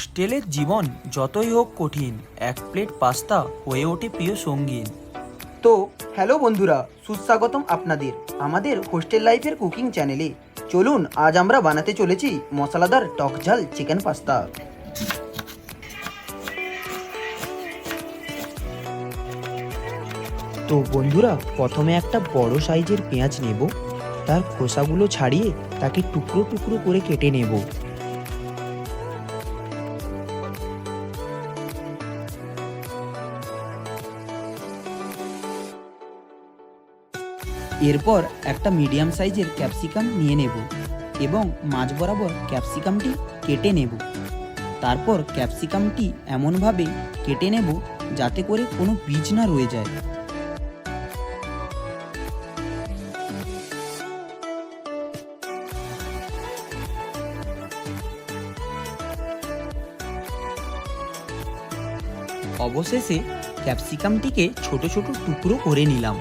হোস্টেলের জীবন যতই হোক কঠিন, এক প্লেট পাস্তা হয়ে ওঠে প্রিয় সঙ্গীন। তো হ্যালো বন্ধুরা, সুস্বাগতম আপনাদের আমাদের হোস্টেল লাইফের কুকিং চ্যানেলে। চলুন আজ আমরা বানাতে চলেছি মশলাদার টক ঝাল চিকেন পাস্তা। তো বন্ধুরা, প্রথমে একটা বড় সাইজের পেঁয়াজ নেব। তার খোসাগুলো ছাড়িয়ে তাকে টুকরো টুকরো করে কেটে নেব। এরপর একটা মিডিয়াম সাইজের ক্যাপসিকাম নিয়ে নেব এবং মাঝ বরাবর ক্যাপসিকামটি কেটে নেব। তারপর ক্যাপসিকামটি এমনভাবে কেটে নেব যাতে করে কোনো বীজ না রয়ে যায়। অবশেষে ক্যাপসিকামটিকে ছোট ছোট টুকরো করে নিলাম।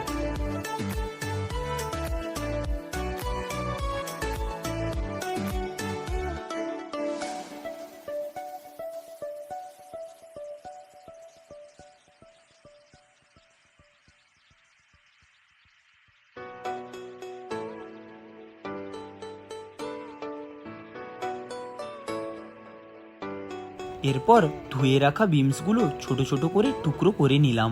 এরপর ধুয়ে রাখা বিনসগুলো ছোট ছোট করে টুকরো করে নিলাম।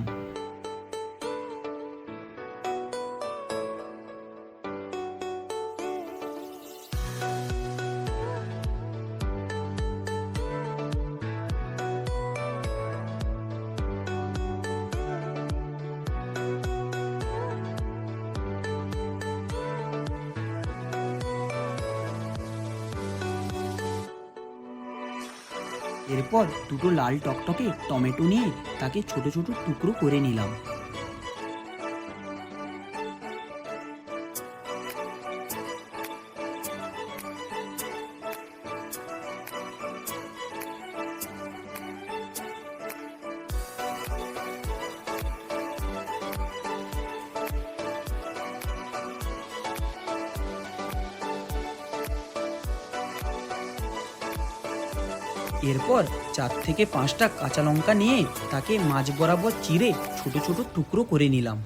এরপর দুটো লাল টকটকে টমেটো নিয়ে তাকে ছোট ছোট টুকরো করে নিলাম। এরপর 4 থেকে 5টা কাঁচা লঙ্কা নিয়ে তাকে মাঝ বরাবর চিড়ে ছোট ছোট টুকরো করে নিলাম।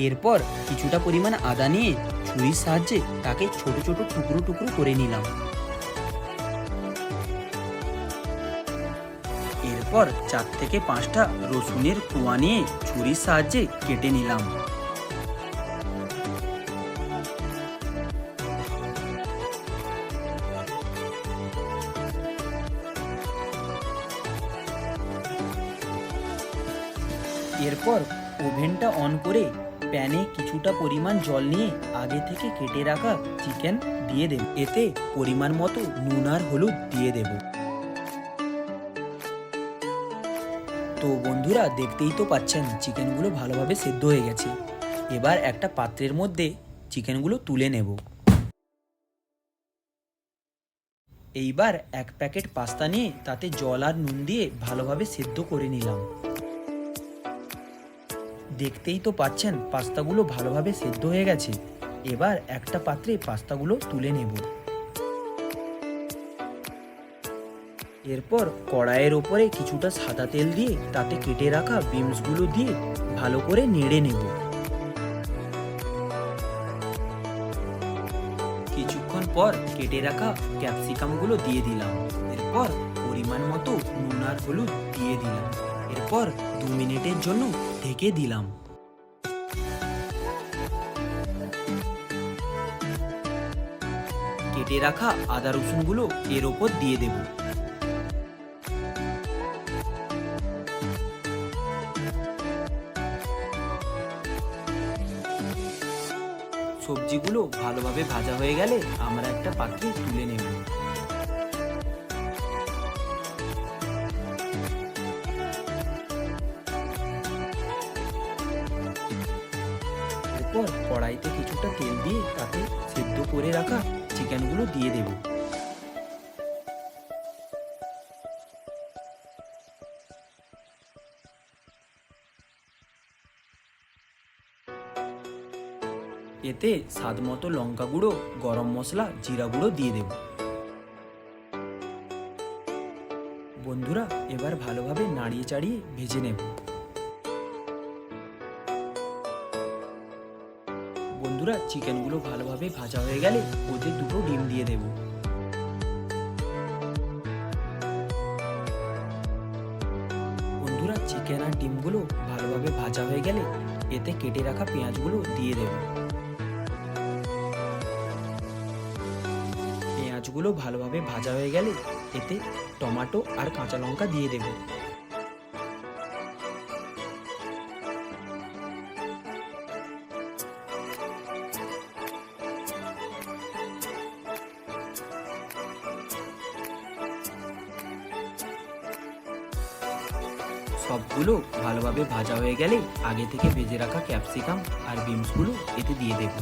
এরপর কিছুটা পরিমাণ আদা নিয়ে ছুরির সাহায্যে তাকে ছোট ছোট টুকরো টুকরো করে নিলাম। এরপর 4 থেকে 5টা রসুনের কোয়া নিয়ে ছুরির সাহায্যে কেটে নিলাম। এরপর ওভেনটা অন করে প্যানে কিছুটা পরিমাণ জল নিয়ে আগে থেকে কেটে রাখা চিকেন দিয়ে দেব। এতে পরিমাণ মতো নুন আর হলুদ দিয়ে দেব। তো বন্ধুরা, দেখতেই তো পাচ্ছেন চিকেনগুলো ভালোভাবে সেদ্ধ হয়ে গেছে। এবার একটা পাত্রের মধ্যে চিকেনগুলো তুলে নেব। এইবার 1 প্যাকেট পাস্তা নিয়ে তাতে জল আর নুন দিয়ে ভালোভাবে সেদ্ধ করে নিলাম। দেখতেই তো পাচ্ছেন পাস্তাগুলো ভালোভাবে সেদ্ধ হয়ে গেছে। এবার একটা পাত্রে পাস্তাগুলো তুলে নেব। এরপর কড়াইয়ের ওপরে কিছুটা সাদা তেল দিয়ে তাতে কেটে রাখা বিনসগুলো দিয়ে ভালো করে নেড়ে নেব। কিছুক্ষণ পর কেটে রাখা ক্যাপসিকামগুলো দিয়ে দিলাম। এরপর পরিমাণ মতো নুন আর হলুদ দিয়ে দিলাম। এরপর 2 মিনিটের জন্য ঢেকে দিলাম। কেটে রাখা আদা রসুনগুলো এর ওপর দিয়ে দেব। সবজিগুলো ভালোভাবে ভাজা হয়ে গেলে আমরা একটা পাত্রে তুলে নেব। এরপর কড়াইতে কিছুটা তেল দিয়ে তাতে সেদ্ধ করে রাখা চিকেনগুলো দিয়ে দেব। এতে স্বাদ মতো লঙ্কা গুঁড়ো, গরম মশলা, জিরা গুঁড়ো দিয়ে দেব। বন্ধুরা, এবার ভালোভাবে নাড়িয়ে চাড়িয়ে ভেজে নেব। বন্ধুরা, চিকেনগুলো ভালোভাবে ভাজা হয়ে গেলে ওতে 2টো ডিম দিয়ে দেব। বন্ধুরা, চিকেন আর ডিমগুলো ভালোভাবে ভাজা হয়ে গেলে এতে কেটে রাখা পেঁয়াজগুলো দিয়ে দেব। পেঁয়াজগুলো ভালোভাবে ভাজা হয়ে গেলে এতে টমেটো আর কাঁচা লঙ্কা দিয়ে দেব। সবগুলো ভালোভাবে ভাজা হয়ে গেলে আগে থেকে ভেজে রাখা ক্যাপসিকাম আর বিনসগুলো এতে দিয়ে দেব।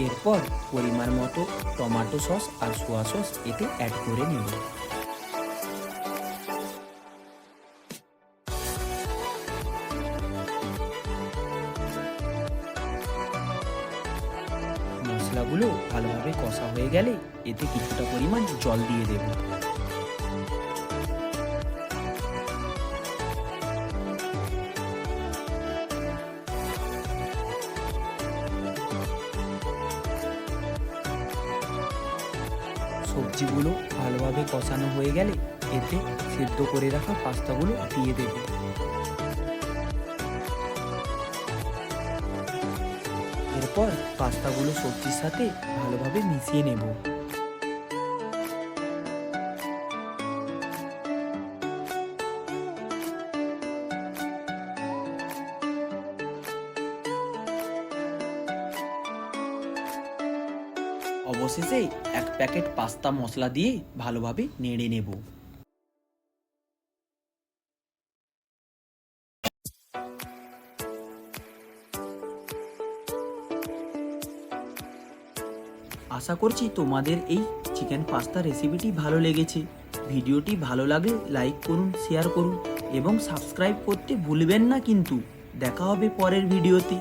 এরপর পরিমাণ মতো টমেটো সস আর সোয়া সস এতে অ্যাড করে নেব। মশলাগুলো ভালোভাবে কষা হয়ে গেলে এতে কিছুটা পরিমাণ জল দিয়ে দেব। সবজিগুলো ভালোভাবে কষানো হয়ে গেলে এতে সেদ্ধ করে রাখা পাস্তাগুলো দিয়ে দেব। এরপর পাস্তাগুলো সবজির সাথে ভালোভাবে মিশিয়ে নেব। অবশেষে 1 প্যাকেট পাস্তা মশলা দিয়ে ভালোভাবে নেড়ে নেব। আশা করছি তোমাদের এই চিকেন পাস্তা রেসিপিটি ভালো লেগেছে। ভিডিওটি ভালো লাগলে লাইক করুন, শেয়ার করুন এবং সাবস্ক্রাইব করতে ভুলবেন না কিন্তু। দেখা হবে পরের ভিডিওতে।